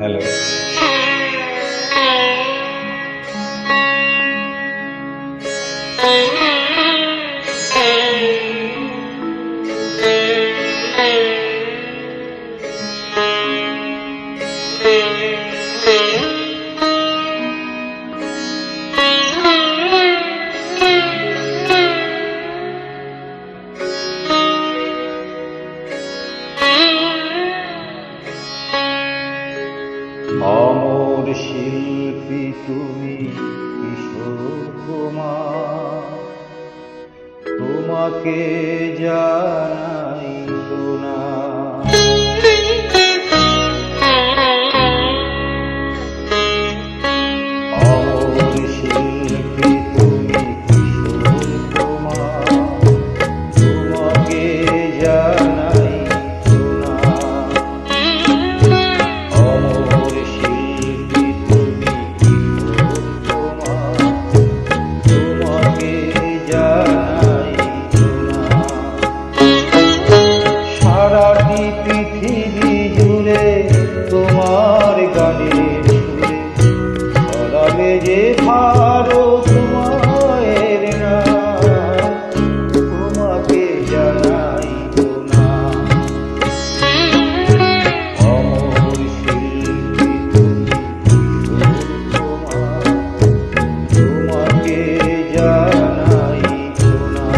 Hello. অমর শিল্পী তুমি কিশোর কুমার, তোমাকে জানাই প্রণাম। অমর শিল্পী তুমি কিশোর কুমার, তোমাকে জানাই প্রণাম। অমর শিল্পী তুমি কিশোর কুমার, তোমাকে জানাই প্রণাম। সারাটি পৃথিবী জুড়ে তোমার গানের সুরে ছড়াবে যে ভারত মায়ের নাম, তোমাকে জানাই প্রণাম। অমর শিল্পী তুমি কিশোর কুমার, তোমাকে জানাই প্রণাম।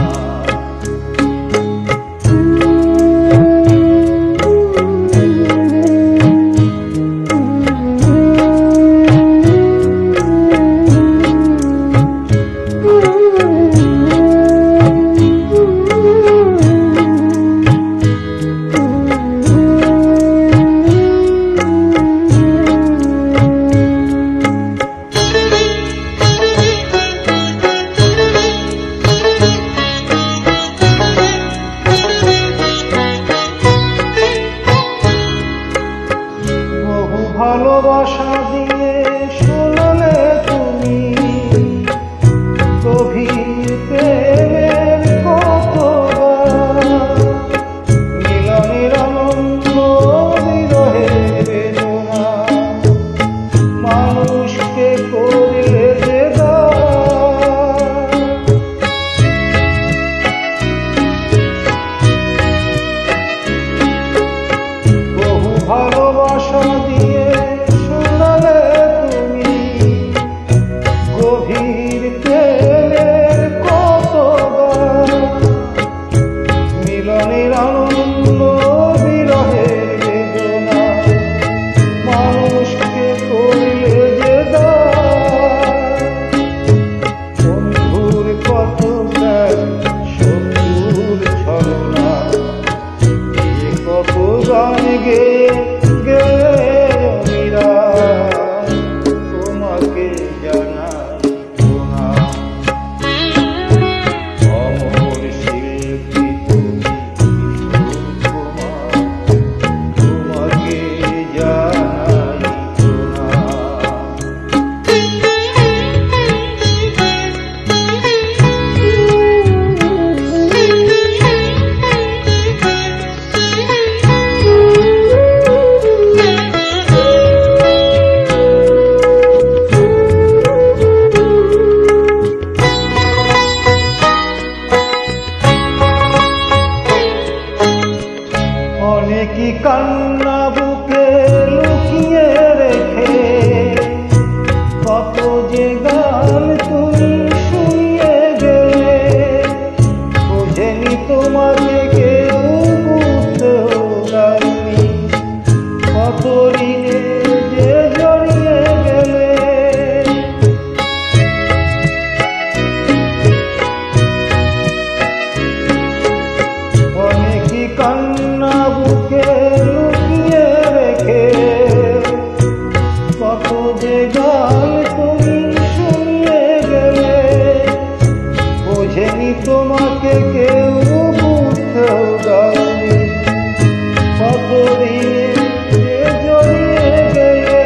ভালোবাসা দিয়ে শোনালে তুমি গভীর প্রেমের কতবার, মিলনের আনন্দ বিরহের বেদনা, মানুষকে করলে যে দান। বহু ভালোবাসা দিয়ে শোনালে তুমি গভীর প্রেমের কতবার, মিলনের আনন্দ বিরহের বেদনা, মানুষকে করলে যে দান। বন্ধুর কত ত্যাগ, শত্রুর ছলনা, এ কত গান গেয়ে গেয়ে মীরা, তোমাকে জানাই প্রণাম। অমর শিল্পী তুমি কিশোর কুমার, তোমাকে জানাই প্রণাম। অনেকই কান্না বুকে লুকিয়ে রেখে, কত যে গান তুমি শুনিয়ে গেলে, বুঝেনি তোমাকে কেউ বুঝতেও দেয়নি, কত ঋণে যে জড়িয়ে গেলে। অনেকই কান্না বুকে লুকিয়ে রেখে, কত যে গান তুমি শুনিয়ে গেলে, বোঝেনি তোমাকে কেউ বুঝতেও দেয়নি, কত দিনে যে জড়িয়ে গেলে।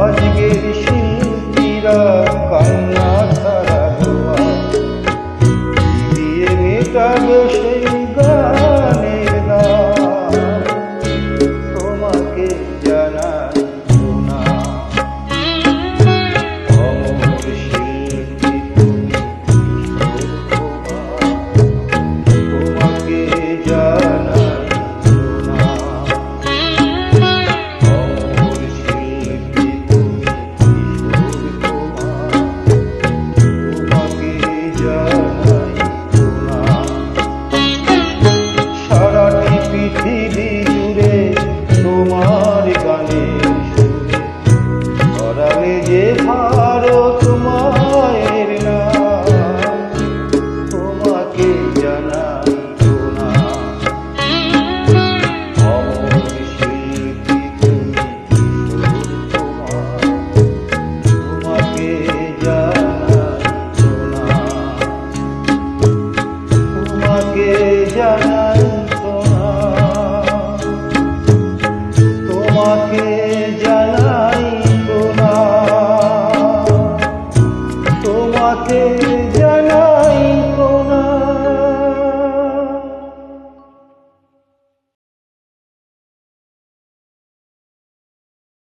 আজকের শিল্পীরা কান্না ছাড়া দোয়া দিয়ে মেটাবে সেই গানের দাগ। পৃথিবী জুড়ে তোমার গানের সুরে ধরালে যে ভারত মায়ের নাম তোমাকে জানাই প্রণাম। অমর শিল্পী তুমি কিশোর কুমার, তোমাকে জানাই প্রণাম, তোমাকে জানাই প্রণাম, তোমাকে জানাই প্রণাম, তোমাকে জানাই